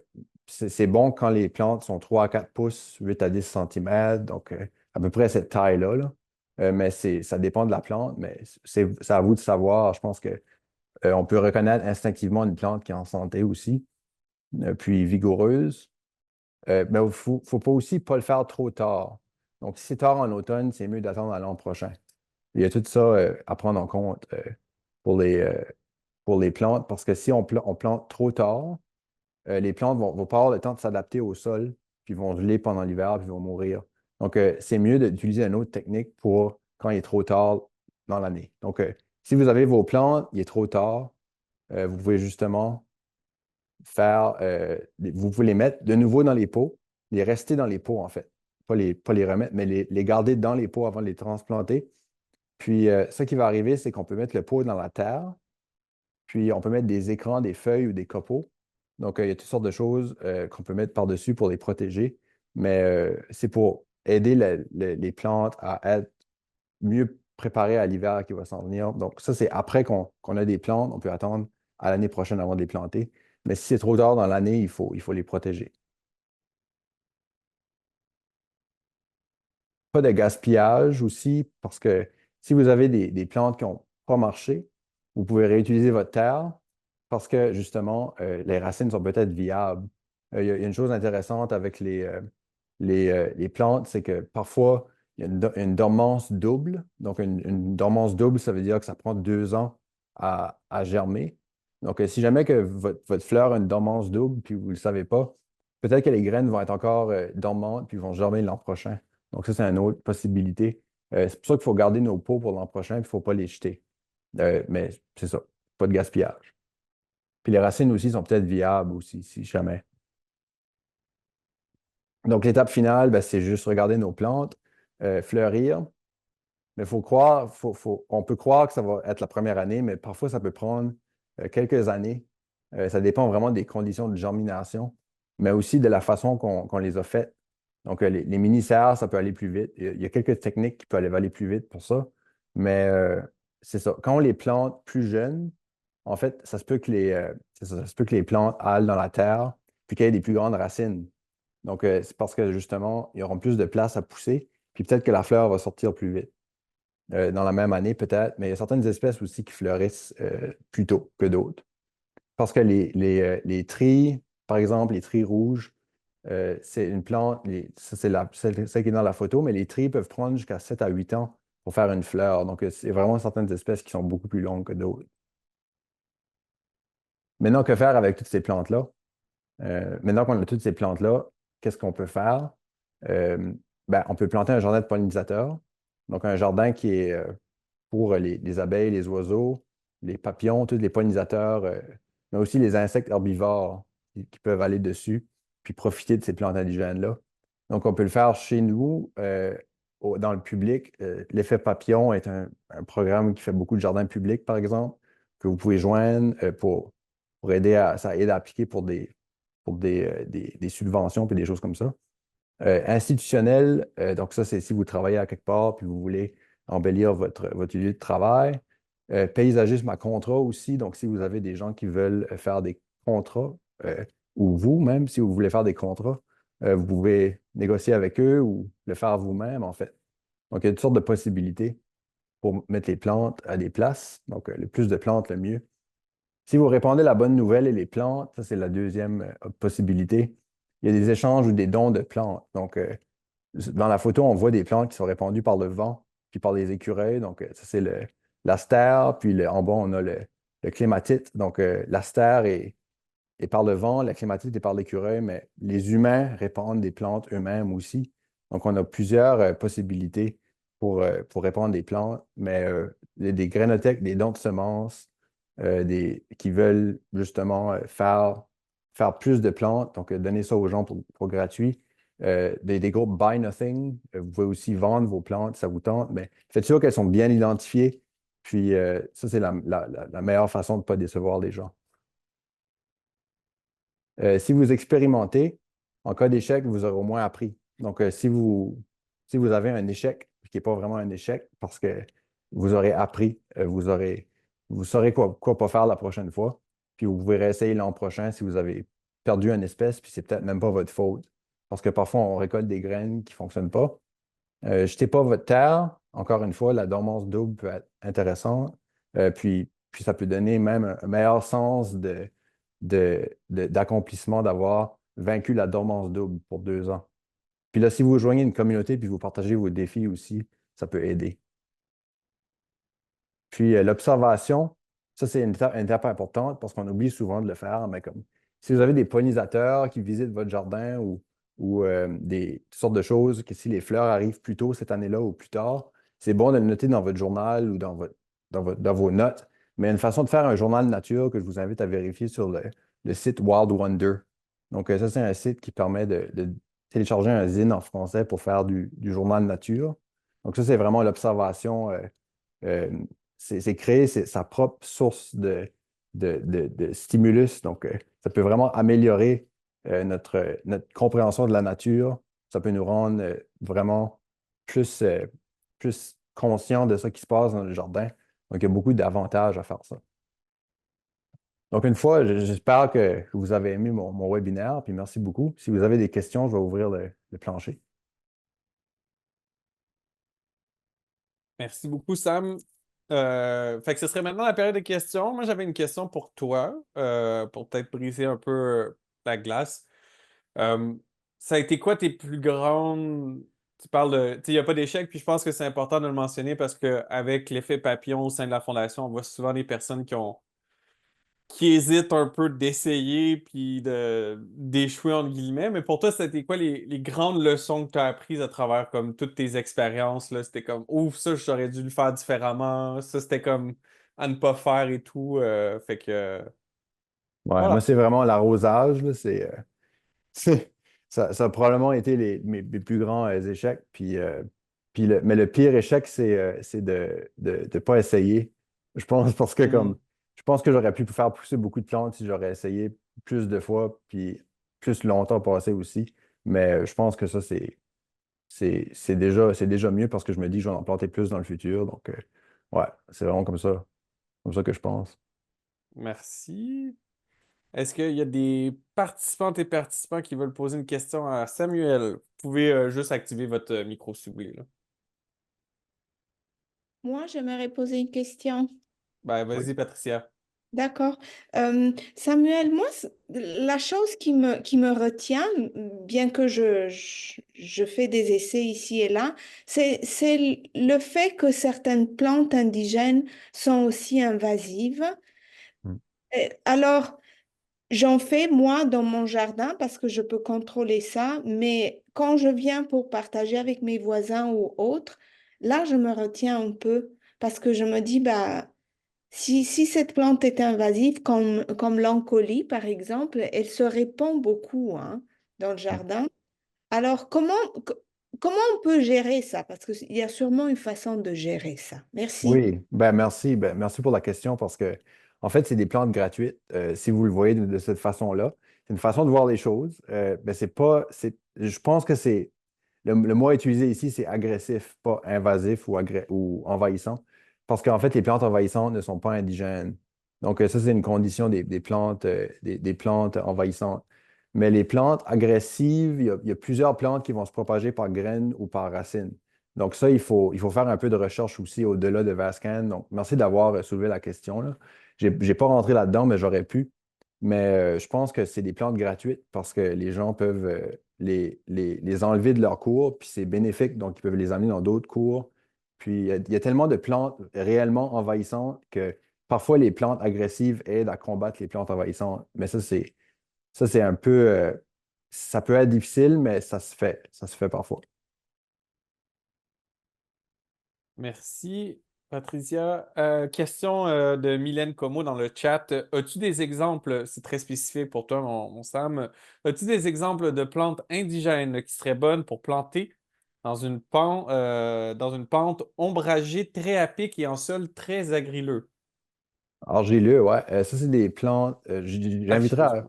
c'est bon quand les plantes sont 3 à 4 pouces, 8 à 10 cm, donc à peu près cette taille-là, là. Mais ça dépend de la plante, mais c'est à vous de savoir. Je pense que on peut reconnaître instinctivement une plante qui est en santé aussi, puis vigoureuse. Mais il ne faut pas aussi pas le faire trop tard. Donc, si c'est tard en automne, c'est mieux d'attendre à l'an prochain. Il y a tout ça à prendre en compte pour les plantes, parce que si on plante trop tard, les plantes vont pas avoir le temps de s'adapter au sol, puis vont geler pendant l'hiver, puis vont mourir. Donc, c'est mieux d'utiliser une autre technique pour quand il est trop tard dans l'année. Donc, si vous avez vos plantes, il est trop tard, vous pouvez justement vous pouvez les mettre de nouveau dans les pots, les rester dans les pots en fait. Pas les remettre, mais les garder dans les pots avant de les transplanter. Puis, ce qui va arriver, c'est qu'on peut mettre le pot dans la terre, puis on peut mettre des écrans, des feuilles ou des copeaux. Donc, il y a toutes sortes de choses qu'on peut mettre par-dessus pour les protéger, mais c'est pour aider les plantes à être mieux préparées à l'hiver qui va s'en venir. Donc, ça, c'est après qu'on a des plantes, on peut attendre à l'année prochaine avant de les planter. Mais si c'est trop tard dans l'année, il faut les protéger. Pas de gaspillage aussi, parce que si vous avez des plantes qui n'ont pas marché, vous pouvez réutiliser votre terre parce que justement, les racines sont peut-être viables. Il y a une chose intéressante avec les plantes, c'est que parfois, il y a une dormance double. Donc, une dormance double, ça veut dire que ça prend 2 ans à germer. Donc, si jamais que votre fleur a une dormance double, puis vous ne le savez pas, peut-être que les graines vont être encore dormantes, puis vont germer l'an prochain. Donc, ça, c'est une autre possibilité. C'est pour ça qu'il faut garder nos pots pour l'an prochain, puis il ne faut pas les jeter. Mais c'est ça, pas de gaspillage. Puis les racines aussi sont peut-être viables aussi, si jamais. Donc, l'étape finale, ben, c'est juste regarder nos plantes fleurir. Mais il faut croire, on peut croire que ça va être la première année, mais parfois ça peut prendre quelques années. Ça dépend vraiment des conditions de germination, mais aussi de la façon qu'on les a faites. Donc, les mini-serres, ça peut aller plus vite. Il y a quelques techniques qui peuvent aller plus vite pour ça. Mais c'est ça. Quand on les plante plus jeunes, en fait, ça se peut que ça se peut que les plantes allent dans la terre puis qu'il y ait des plus grandes racines. Donc, c'est parce que justement, ils auront plus de place à pousser, puis peut-être que la fleur va sortir plus vite. Dans la même année, peut-être, mais il y a certaines espèces aussi qui fleurissent plus tôt que d'autres. Parce que les trilles, par exemple, les trilles rouges, c'est une plante, ça c'est celle qui est dans la photo, mais les trilles peuvent prendre jusqu'à 7 à 8 ans pour faire une fleur. Donc, c'est vraiment certaines espèces qui sont beaucoup plus longues que d'autres. Maintenant, que faire avec toutes ces plantes-là? Maintenant qu'on a toutes ces plantes-là, qu'est-ce qu'on peut faire? Euh, on peut planter un jardin de pollinisateurs. Donc, un jardin qui est pour les abeilles, les oiseaux, les papillons, tous les pollinisateurs, mais aussi les insectes herbivores qui peuvent aller dessus puis profiter de ces plantes indigènes-là. Donc, on peut le faire chez nous, dans le public. L'effet papillon est un programme qui fait beaucoup de jardins publics, par exemple, que vous pouvez joindre pour aider ça aide à appliquer pour des subventions et des choses comme ça. Institutionnel, donc ça, c'est si vous travaillez à quelque part puis vous voulez embellir votre lieu de travail. Paysagisme à contrat aussi, donc si vous avez des gens qui veulent faire des contrats, ou vous-même, si vous voulez faire des contrats, vous pouvez négocier avec eux ou le faire vous-même, en fait. Donc, il y a toutes sortes de possibilités pour mettre les plantes à des places. Donc, le plus de plantes, le mieux. Si vous répandez la bonne nouvelle et les plantes, ça, c'est la deuxième possibilité. Il y a des échanges ou des dons de plantes. Donc, dans la photo, on voit des plantes qui sont répandues par le vent puis par les écureuils. Donc, ça, c'est l'astère. Puis en bas, on a le clématite. Donc, l'astère est par le vent, la clématite est par l'écureuil, mais les humains répandent des plantes eux-mêmes aussi. Donc, on a plusieurs possibilités pour répandre des plantes, mais des grainothèques, des dons de semences, qui veulent justement faire plus de plantes, donc donner ça aux gens pour gratuit. Des groupes Buy Nothing, vous pouvez aussi vendre vos plantes, ça vous tente, mais faites sûr qu'elles sont bien identifiées. Puis ça, c'est la meilleure façon de ne pas décevoir les gens. Si vous expérimentez, en cas d'échec, vous aurez au moins appris. Donc, si vous avez un échec, qui n'est pas vraiment un échec, parce que vous aurez appris, vous saurez quoi pas faire la prochaine fois. Puis vous pouvez réessayer l'an prochain si vous avez perdu une espèce, puis c'est peut-être même pas votre faute. Parce que parfois, on récolte des graines qui ne fonctionnent pas. Jetez pas votre terre. Encore une fois, la dormance double peut être intéressante. Puis ça peut donner même un meilleur sens d'accomplissement d'avoir vaincu la dormance double pour 2 ans. Puis là, si vous rejoignez une communauté puis vous partagez vos défis aussi, ça peut aider. Puis l'observation, ça, c'est une étape importante parce qu'on oublie souvent de le faire, mais comme si vous avez des pollinisateurs qui visitent votre jardin ou toutes sortes de choses, que si les fleurs arrivent plus tôt cette année-là ou plus tard, c'est bon de le noter dans votre journal ou dans vos notes. Mais une façon de faire un journal de nature que je vous invite à vérifier sur le site Wild Wonder. Donc, ça, c'est un site qui permet de télécharger un zine en français pour faire du journal nature. Donc, ça, c'est vraiment l'observation. Euh, c'est créer sa propre source de stimulus. Donc, ça peut vraiment améliorer notre compréhension de la nature. Ça peut nous rendre vraiment plus conscients de ce qui se passe dans le jardin. Donc, il y a beaucoup d'avantages à faire ça. Donc, une fois, j'espère que vous avez aimé mon webinaire, puis merci beaucoup. Si vous avez des questions, je vais ouvrir le plancher. Merci beaucoup, Sam. Fait que ce serait maintenant la période de questions. Moi, j'avais une question pour toi, pour peut-être briser un peu la glace. Euh, Ça a été quoi tes plus grandes... Tu parles de... Tu sais, il n'y a pas d'échec, puis je pense que c'est important de le mentionner parce qu'avec l'effet papillon au sein de la Fondation, on voit souvent des personnes qui hésitent un peu d'essayer puis d'échouer entre guillemets. Mais pour toi, c'était quoi les grandes leçons que tu as apprises à travers comme toutes tes expériences là? C'était comme ouf, ça j'aurais dû le faire différemment. Ça, c'était comme à ne pas faire et tout. Fait que Ouais, moi, voilà. c'est vraiment l'arrosage, là. Ça a probablement été mes plus grands échecs. Mais le pire échec, c'est de ne pas essayer. Je pense parce que Mhm. je pense que j'aurais pu faire pousser beaucoup de plantes si j'aurais essayé plus de fois, puis plus longtemps passé aussi. Mais je pense que ça, c'est déjà mieux parce que je me dis que je vais en planter plus dans le futur. Donc, ouais, c'est vraiment comme ça que je pense. Merci. Est-ce qu'il y a des participantes et participants qui veulent poser une question à Samuel? Vous pouvez juste activer votre micro si vous voulez, là. Moi, j'aimerais poser une question. Ben, Oui. vas-y, Patricia. D'accord. Samuel, moi, la chose qui me retient, bien que je fais des essais ici et là, c'est le fait que certaines plantes indigènes sont aussi invasives. Mm. Alors, j'en fais moi dans mon jardin parce que je peux contrôler ça, mais quand je viens pour partager avec mes voisins ou autres, là, je me retiens un peu parce que je me dis, bah, si cette plante est invasive, comme l'encolie par exemple, elle se répand beaucoup hein, dans le jardin. Alors, co- comment on peut gérer ça? Parce qu'il y a sûrement une façon de gérer ça. Merci. Oui, ben merci. Ben, merci pour la question parce que, en fait, c'est des plantes gratuites. Si vous le voyez de cette façon-là, c'est une façon de voir les choses. Ben, c'est pas, je pense que le mot utilisé ici, c'est agressif, pas invasif ou envahissant. Parce qu'en fait, les plantes envahissantes ne sont pas indigènes. Donc, ça, c'est une condition des plantes, des plantes envahissantes. Mais les plantes agressives, il y a plusieurs plantes qui vont se propager par graines ou par racines. Donc, ça, il faut faire un peu de recherche aussi au-delà de Vascan. Donc, merci d'avoir soulevé la question, là. J'ai pas rentré là-dedans, mais j'aurais pu. Mais je pense que c'est des plantes gratuites parce que les gens peuvent les enlever de leur cours, puis c'est bénéfique, donc ils peuvent les amener dans d'autres cours. Puis il y a tellement de plantes réellement envahissantes que parfois les plantes agressives aident à combattre les plantes envahissantes. Mais ça, c'est un peu, ça peut être difficile, mais ça se fait parfois. Merci, Patricia. Question de Mylène Como dans le chat. As-tu des exemples, c'est très spécifique pour toi, mon Sam, as-tu des exemples de plantes indigènes qui seraient bonnes pour planter dans une pente ombragée très à pic et en sol très agrileux? Argileux, ouais. Ça, c'est des plantes. Argileux, excuse.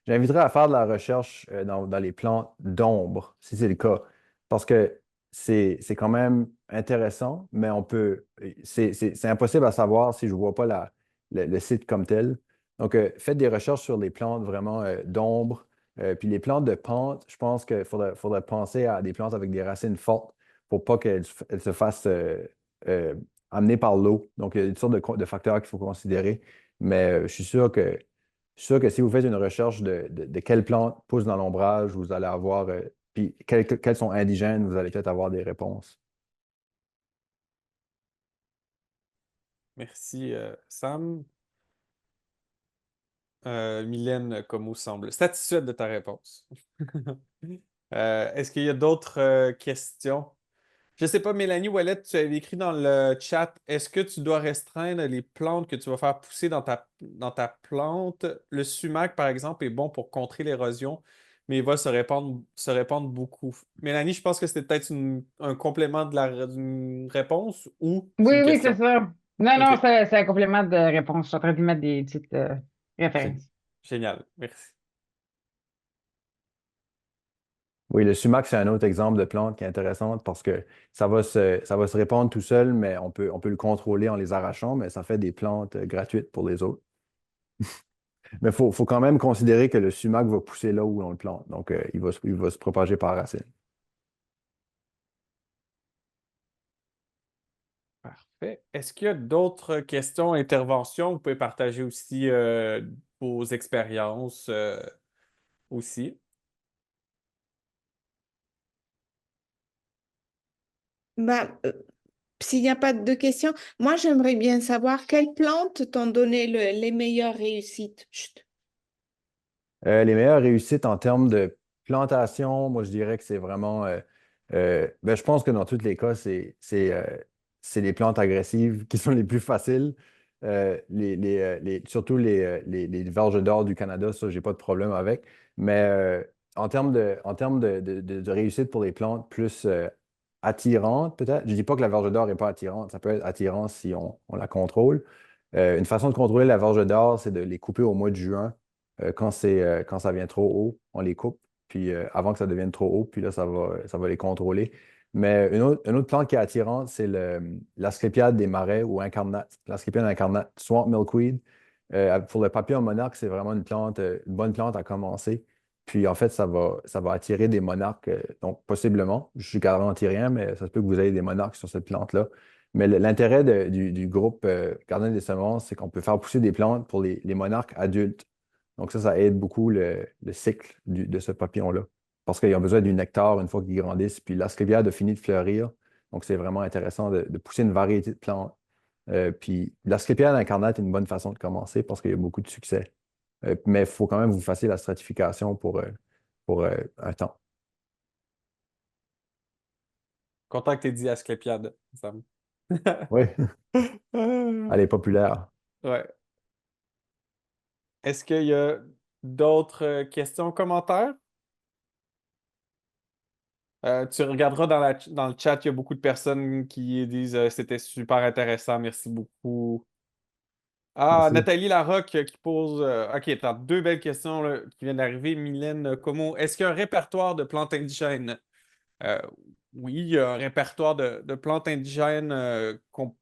J'inviterais à faire de la recherche dans les plantes d'ombre, si c'est le cas. Parce que c'est quand même intéressant, mais c'est impossible à savoir si je ne vois pas le site comme tel. Donc, faites des recherches sur les plantes vraiment d'ombre. Puis les plantes de pente, je pense faudrait penser à des plantes avec des racines fortes pour pas elles se fassent amenées par l'eau. Donc, il y a une sorte de facteurs qu'il faut considérer. Mais je suis sûr que si vous faites une recherche de quelles plantes poussent dans l'ombrage, vous allez avoir, puis quelles sont indigènes, vous allez peut-être avoir des réponses. Merci, Sam. Mylène Como semble satisfaite de ta réponse. Est-ce qu'il y a d'autres questions? Je ne sais pas, Mélanie Ouellette, tu avais écrit dans le chat, est-ce que tu dois restreindre les plantes que tu vas faire pousser dans ta plante? Le sumac, par exemple, est bon pour contrer l'érosion, mais il va se répandre beaucoup. Mélanie, je pense que c'était peut-être un complément d'une réponse ou c'est Oui, une oui, c'est question? ça. Non, OK, non, c'est un complément de réponse. Je suis en train de lui mettre des petites Gé- références. génial, merci. Oui, le sumac, c'est un autre exemple de plante qui est intéressante parce que ça va se répandre tout seul, mais on peut le contrôler en les arrachant, mais ça fait des plantes gratuites pour les autres. Mais faut quand même considérer que le sumac va pousser là où on le plante. Donc, il va se propager par racine. Parfait. Est-ce qu'il y a d'autres questions, interventions? Vous pouvez partager aussi vos expériences aussi. Bah, s'il n'y a pas de questions, moi j'aimerais bien savoir quelles plantes t'ont donné les meilleures réussites. Chut. Les meilleures réussites en termes de plantation, moi je dirais que c'est vraiment. Ben, je pense que dans tous les cas, c'est les plantes agressives qui sont les plus faciles. Surtout les verges d'or du Canada, ça, j'ai pas de problème avec. Mais en termes de réussite pour les plantes plus attirantes, peut-être, je dis pas que la verge d'or n'est pas attirante, ça peut être attirant si on la contrôle. Une façon de contrôler la verge d'or, c'est de les couper au mois de juin quand ça vient trop haut, on les coupe. puis avant que ça devienne trop haut, puis là, ça va les contrôler. Mais une autre plante qui est attirante, c'est l'asclépiade des marais ou incarnate. L'asclépiade incarnate, swamp milkweed. Pour le papillon monarque, c'est vraiment une bonne plante à commencer. Puis en fait, ça va attirer des monarques. Donc, possiblement, je ne garantis rien, mais ça se peut que vous ayez des monarques sur cette plante-là. Mais l'intérêt du groupe Gardien des semences, c'est qu'on peut faire pousser des plantes pour les monarques adultes. Donc ça aide beaucoup le cycle de ce papillon-là. Parce qu'ils ont besoin du nectar une fois qu'ils grandissent. Puis l'asclépiade a fini de fleurir. Donc c'est vraiment intéressant de pousser une variété de plantes. Puis l'asclépiade incarnate est une bonne façon de commencer parce qu'il y a beaucoup de succès. Mais il faut quand même vous fassiez la stratification pour un temps. Content que tu aies dit Asclépiade, Sam. Oui, elle est populaire. Ouais. Est-ce qu'il y a d'autres questions, commentaires? Tu regarderas dans le chat, il y a beaucoup de personnes qui disent c'était super intéressant, merci beaucoup. Ah, Merci. Nathalie Larocque qui pose. Ok, attends, deux belles questions là, qui viennent d'arriver. Mylène Como, est-ce qu'il y a un répertoire de plantes indigènes? Euh, oui, il y a un répertoire de plantes indigènes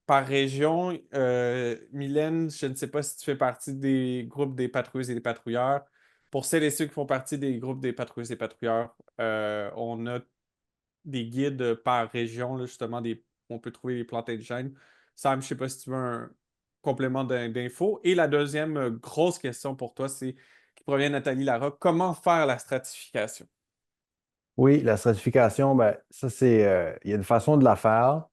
par région. Mylène, je ne sais pas si tu fais partie des groupes des patrouilleuses et des patrouilleurs. Pour celles et ceux qui font partie des groupes des patrouilleuses et patrouilleurs, on a des guides par région, là, justement, on peut trouver les plantes indigènes. Sam, je ne sais pas si tu veux un complément d'infos. Et la deuxième grosse question pour toi, c'est qui provient de Nathalie Larocque, comment faire la stratification? Oui, la stratification, ben, ça, il y a une façon de la faire,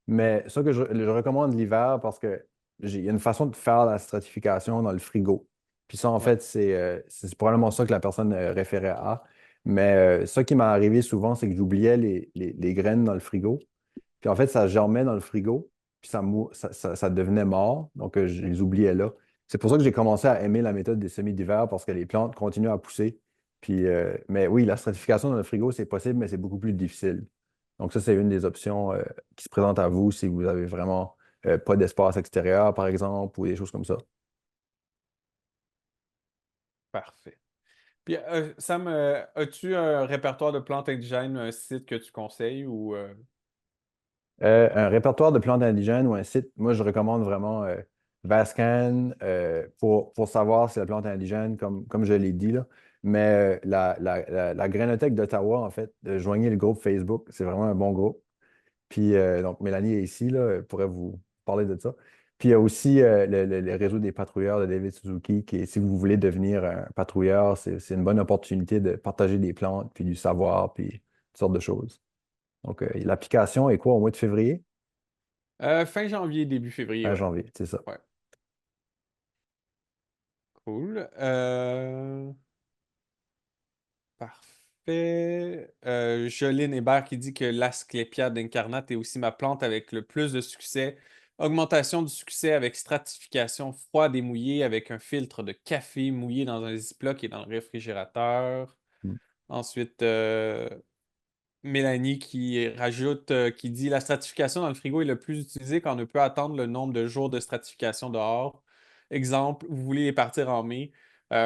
mais ça que je recommande l'hiver parce que il y a une façon de faire la stratification dans le frigo. Puis ça, en Ouais. fait, c'est probablement ça que la personne référait à. Mais ça qui m'est arrivé souvent, c'est que j'oubliais les graines dans le frigo. Puis en fait, ça germait dans le frigo, puis ça devenait mort. Donc, je les oubliais là. C'est pour ça que j'ai commencé à aimer la méthode des semis d'hiver parce que les plantes continuent à pousser. Puis, mais oui, la stratification dans le frigo, c'est possible, mais c'est beaucoup plus difficile. Donc, ça, c'est une des options qui se présentent à vous si vous avez vraiment pas d'espace extérieur, par exemple, ou des choses comme ça. Parfait. Puis, Sam, as-tu un répertoire de plantes indigènes, un site que tu conseilles ou Un répertoire de plantes indigènes ou un site, moi je recommande vraiment Vascan pour savoir si la plante est indigène, comme je l'ai dit là. Mais la Grainothèque d'Ottawa, en fait, joignez le groupe Facebook, c'est vraiment un bon groupe. Puis donc Mélanie est ici, là, elle pourrait vous parler de ça. Puis il y a aussi le réseau des patrouilleurs de David Suzuki, si vous voulez devenir un patrouilleur, c'est une bonne opportunité de partager des plantes, puis du savoir, puis toutes sortes de choses. Donc, l'application est quoi au mois de février? fin janvier, début février, Fin ouais. janvier, c'est ça. Ouais. Cool. Parfait. Jolene Hébert qui dit que l'Asclépiade incarnate est aussi ma plante avec le plus de succès. Augmentation du succès avec stratification froide et mouillée avec un filtre de café mouillé dans un Ziploc et dans le réfrigérateur. Mm. Ensuite, Mélanie qui rajoute, qui dit la stratification dans le frigo est le plus utilisé quand on ne peut attendre le nombre de jours de stratification dehors. Exemple, vous voulez partir en mai.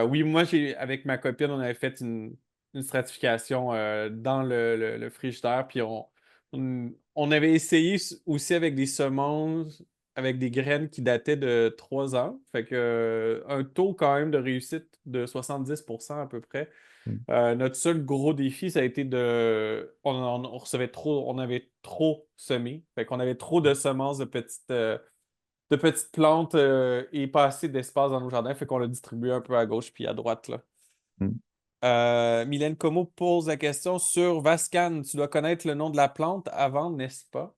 Oui, moi, avec ma copine, on avait fait une stratification dans le frigidaire, puis on avait essayé aussi avec des semences, avec des graines qui dataient de 3 ans. Fait que, un taux quand même de réussite de 70% à peu près. Mm. Notre seul gros défi, ça a été on recevait trop, on avait trop semé. Fait qu'on avait trop de semences de petites plantes et pas assez d'espace dans nos jardins. Fait qu'on l'a distribué un peu à gauche puis à droite, là. Mm. Mylène Como pose la question sur Vascan. Tu dois connaître le nom de la plante avant, n'est-ce pas?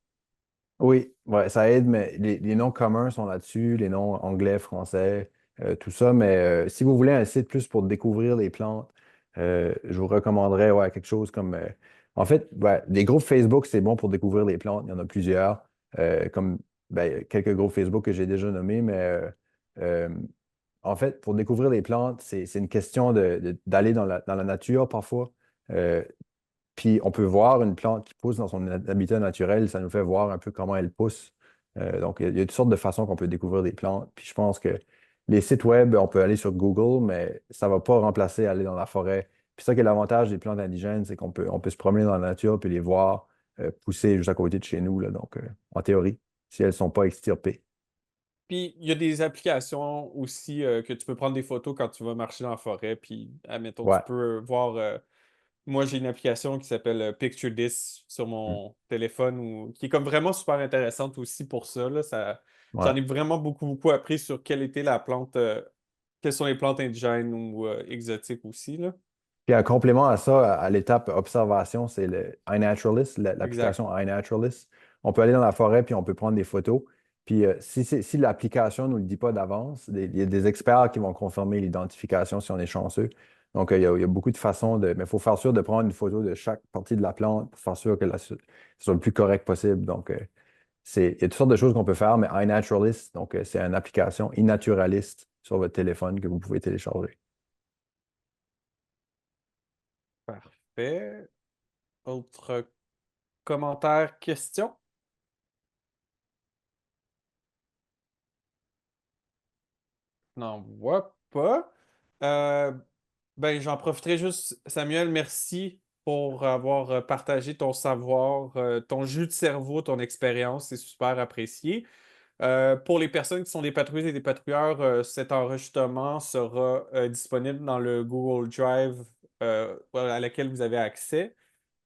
Oui, ouais, ça aide, mais les noms communs sont là-dessus, les noms anglais, français, tout ça. Mais si vous voulez un site plus pour découvrir les plantes, je vous recommanderais ouais, quelque chose comme. En fait, ouais, des groupes Facebook, c'est bon pour découvrir les plantes. Il y en a plusieurs, comme ben, quelques groupes Facebook que j'ai déjà nommés, mais euh, en fait, pour découvrir les plantes, c'est une question d'aller dans la nature parfois. Euh, Puis on peut voir une plante qui pousse dans son habitat naturel, ça nous fait voir un peu comment elle pousse. Donc, il y a toutes sortes de façons qu'on peut découvrir des plantes. Puis je pense que les sites web, on peut aller sur Google, mais ça ne va pas remplacer aller dans la forêt Puis ça qui est l'avantage des plantes indigènes, c'est on peut se promener dans la nature puis les voir pousser juste à côté de chez nous, là. Donc, en théorie, si elles ne sont pas extirpées. Puis il y a des applications aussi que tu peux prendre des photos quand tu vas marcher dans la forêt. Puis, admettons, tu Ouais. peux voir. Moi, j'ai une application qui s'appelle Picture This sur Mm. mon téléphone qui est comme vraiment super intéressante aussi pour ça, là. Ouais. J'en ai vraiment beaucoup, beaucoup appris sur quelle était la plante, quelles sont les plantes indigènes ou exotiques aussi, là. Puis un complément à ça, à l'étape observation, c'est le iNaturalist, Exact. l'application iNaturalist. On peut aller dans la forêt puis on peut prendre des photos. Puis si l'application ne nous le dit pas d'avance, il y a des experts qui vont confirmer l'identification si on est chanceux. Donc, il y a beaucoup de façons mais il faut faire sûr de prendre une photo de chaque partie de la plante pour faire sûr que ce soit le plus correct possible. Donc, il y a toutes sortes de choses qu'on peut faire, mais iNaturalist, donc c'est une application iNaturalist sur votre téléphone que vous pouvez télécharger. Parfait. Autre commentaire, question? N'en vois pas. Euh, ben, j'en profiterai juste, Samuel, merci pour avoir partagé ton savoir, ton jus de cerveau, ton expérience, c'est super apprécié. Pour les personnes qui sont des patrouilleuses et des patrouilleurs, cet enregistrement sera disponible dans le Google Drive à laquelle vous avez accès.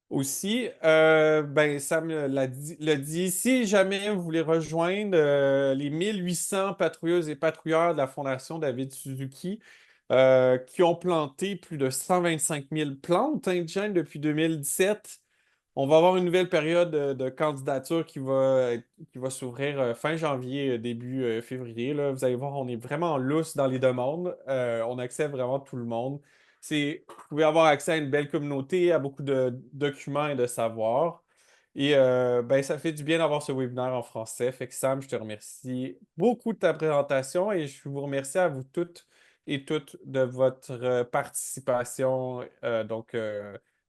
Aussi, ben, Sam l'a dit, si jamais vous voulez rejoindre les 1800 patrouilleuses et patrouilleurs de la Fondation David Suzuki, qui ont planté plus de 125 000 plantes indigènes depuis 2017, on va avoir une nouvelle période de candidature qui va s'ouvrir fin janvier, début février, là. Vous allez voir, on est vraiment lousse dans les demandes. On accepte vraiment tout le monde. Vous pouvez avoir accès à une belle communauté, à beaucoup de documents et de savoirs. Et ben, ça fait du bien d'avoir ce webinaire en français. Fait que Sam, je te remercie beaucoup de ta présentation et je vous remercie à vous toutes et toutes de votre participation.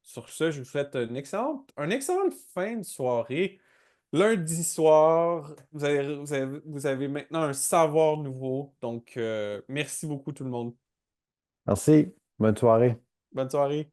Sur ce, je vous souhaite une excellente fin de soirée. Lundi soir, vous avez maintenant un savoir nouveau. Donc, merci beaucoup tout le monde. Merci. Bonne soirée. Bonne soirée.